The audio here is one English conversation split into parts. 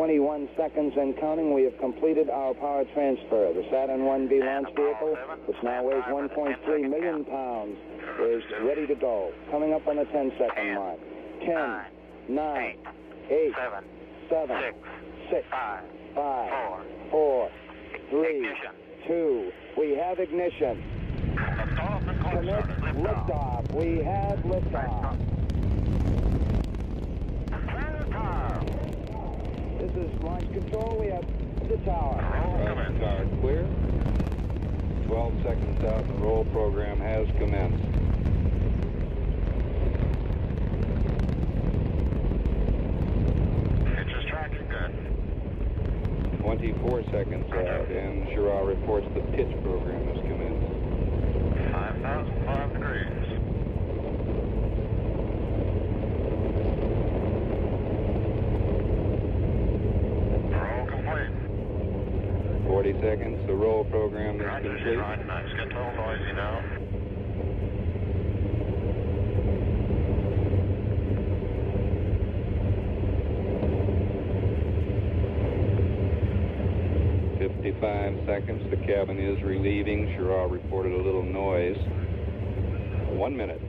21 seconds and counting. We have completed our power transfer. The Saturn 1B launch vehicle, which now weighs 1.3 million pounds, is ready to go. Coming up on the 10-second mark. 10, 9, 8, 7, 6, 5, 4, 3, 2. We have ignition. Commit liftoff. We have liftoff. This is launch control. We have the tower. Tower clear. 12 seconds out. The roll program has commenced. It's just tracking good. 24 seconds out, and Schirra reports the pitch program has commenced. 5,005 degrees. Roll complete. 40 seconds. The roll program is Roger, complete. right, nice. Getting a little noisy now. Seconds. The cabin is relieving. Schirra reported a little noise. 1 minute.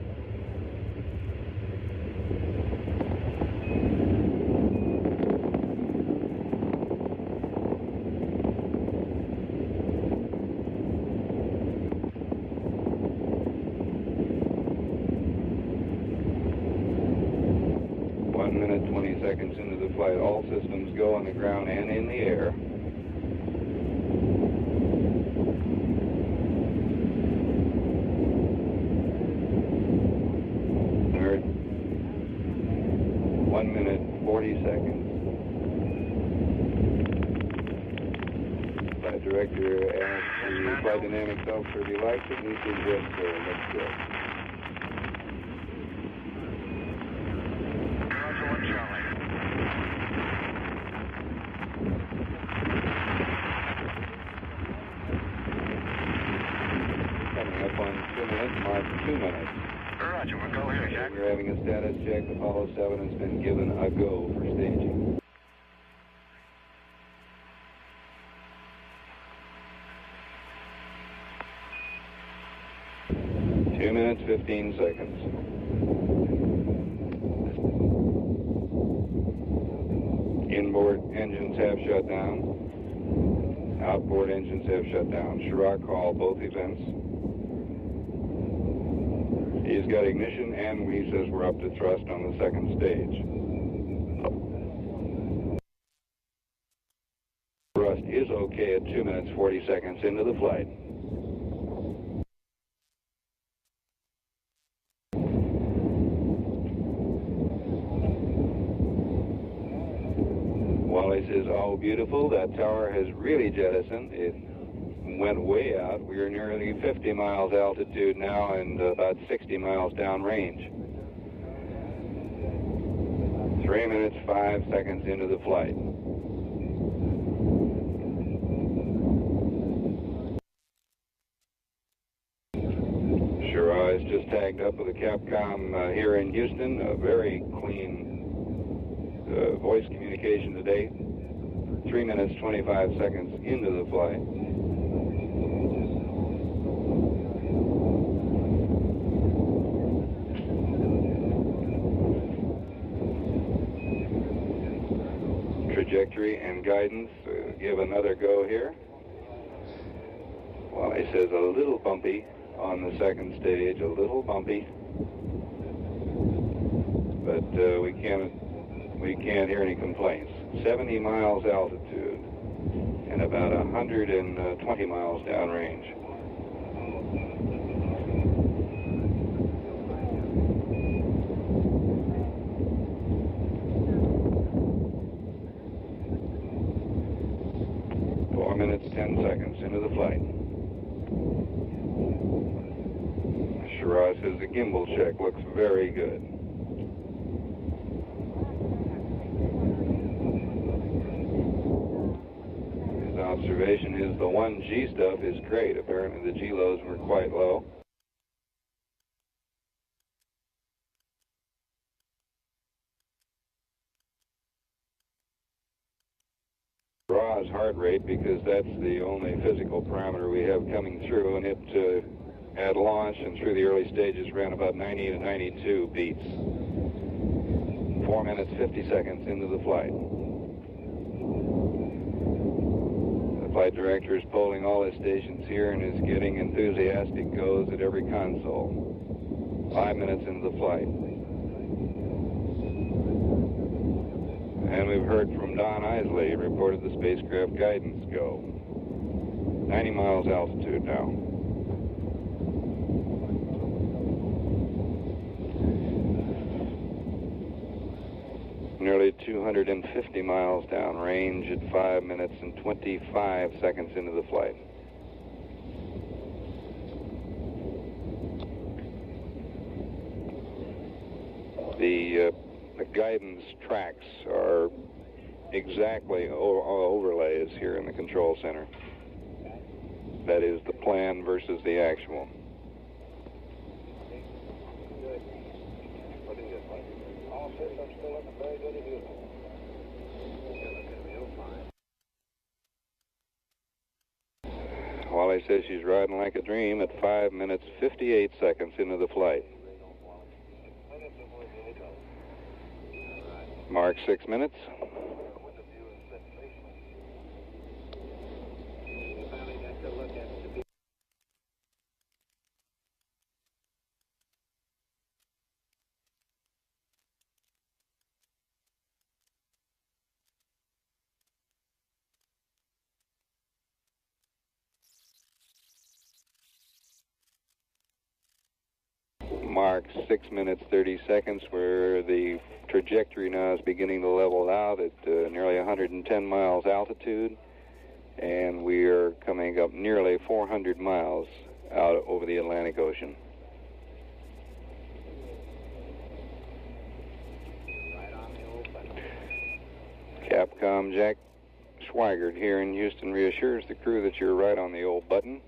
One minute, 20 seconds into the flight. All systems go on the ground and in the air. Director asked the flight dynamics officer if he likes it, and he said yes, sir, let's go. Roger, 1 Charlie. Coming up on 2 minutes, mark 2 minutes. Roger, we'll go here, Jack. We're having a status check. Apollo 7 has been given a go for staging. 2 minutes, 15 seconds. Inboard engines have shut down. Outboard engines have shut down. Schirra called both events. He's got ignition, and he says we're up to thrust on the second stage. Thrust is okay at 2 minutes, 40 seconds into the flight. Wally says, oh, beautiful. That tower has really jettisoned. It went way out. We are nearly 50 miles altitude now and about 60 miles downrange. 3 minutes, 5 seconds into the flight. Schirra is just tagged up with a Capcom here in Houston. A very clean voice communication today. 3 minutes, 25 seconds into the flight. Trajectory and guidance give another go here. Well, he says a little bumpy on the second stage, a little bumpy. But we can't hear any complaints. 70 miles altitude and about 120 miles downrange. Minutes, 10 seconds into the flight. Schirra says the gimbal check looks very good. His observation is the 1G stuff is great. Apparently the G lows were quite low. is heart rate, because that's the only physical parameter we have coming through, and it at launch and through the early stages ran about 90 to 92 beats. 4 minutes 50 seconds into the flight. The flight director is polling all his stations here and is getting enthusiastic goes at every console. 5 minutes into the flight. And we've heard from Don Isley, reported the spacecraft guidance go. 90 miles altitude now. Nearly 250 miles down range at 5 minutes and 25 seconds into the flight. The guidance tracks are exactly overlays here in the control center. That is the plan versus the actual. Wally says she's riding like a dream at 5 minutes 58 seconds into the flight. Mark 6 minutes. Mark 6 minutes 30 seconds, where the trajectory now is beginning to level out at nearly 110 miles altitude, and we are coming up nearly 400 miles out over the Atlantic Ocean. Capcom Jack Schweigert here in Houston reassures the crew that you're right on the old button,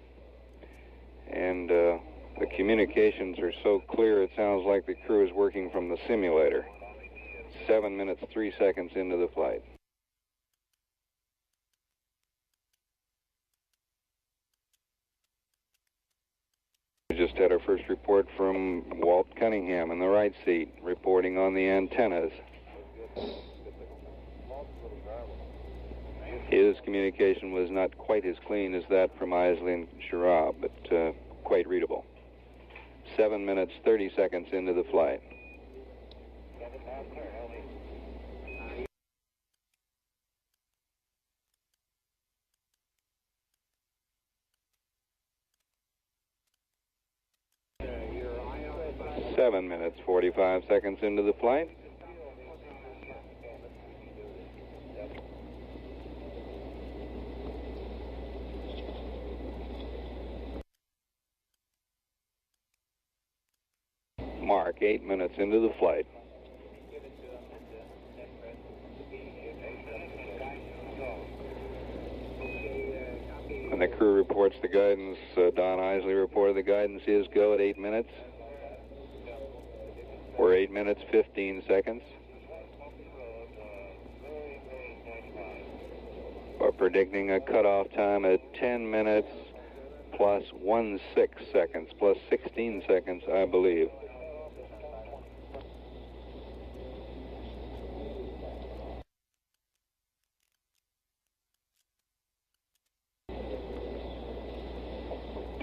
and the communications are so clear it sounds like the crew is working from the simulator. 7 minutes 3 seconds into the flight. We just had our first report from Walt Cunningham in the right seat, reporting on the antennas. His communication was not quite as clean as that from Isley and Schirra, but quite readable. 7 minutes 30 seconds into the flight. Seven minutes 45 seconds into the flight. Mark 8 minutes into the flight. And the crew reports the guidance. Don Isley reported the guidance is go at 8 minutes. We're 8 minutes 15 seconds. We're predicting a cutoff time at 10 minutes plus 16 seconds, plus 16 seconds, I believe.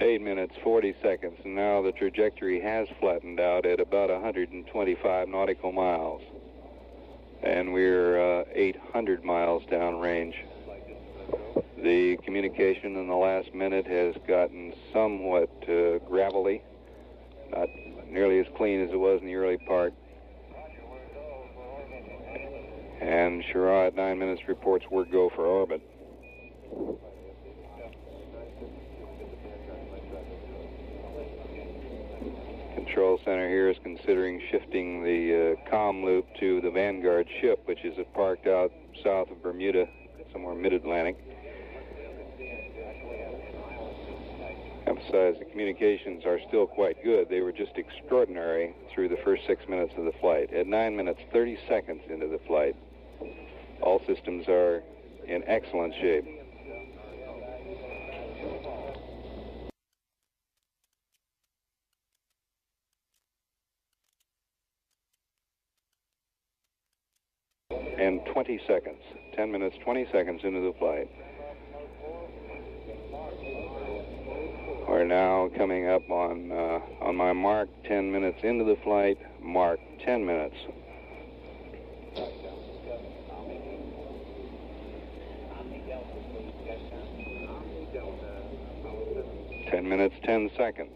Eight minutes 40 seconds, and now the trajectory has flattened out at about 125 nautical miles, and we're 800 miles downrange. The communication in the last minute has gotten somewhat gravelly, not nearly as clean as it was in the early part. And Schirra at 9 minutes reports we're go for orbit. Control center here is considering shifting the comm loop to the Vanguard ship, which is parked out south of Bermuda, somewhere mid-Atlantic. Emphasize the communications are still quite good. They were just extraordinary through the first 6 minutes of the flight. At 9 minutes 30 seconds into the flight, all systems are in excellent shape. And 20 seconds, 10 minutes, 20 seconds into the flight. We're now coming up on my mark, 10 minutes into the flight, mark 10 minutes. 10 minutes, 10 seconds.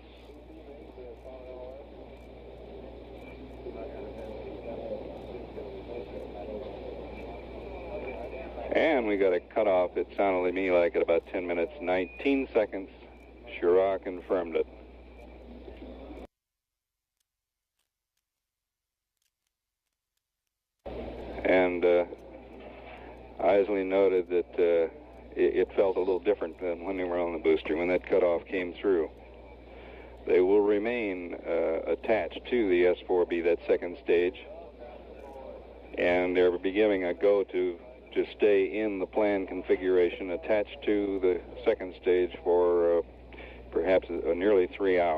And we got a cutoff, it sounded to me like at about 10 minutes, 19 seconds. Schirra confirmed it. And Isley noted that it felt a little different than when they were on the booster, when that cutoff came through. They will remain attached to the S-4B, that second stage, and they're giving a go to stay in the planned configuration attached to the second stage for perhaps nearly 3 hours.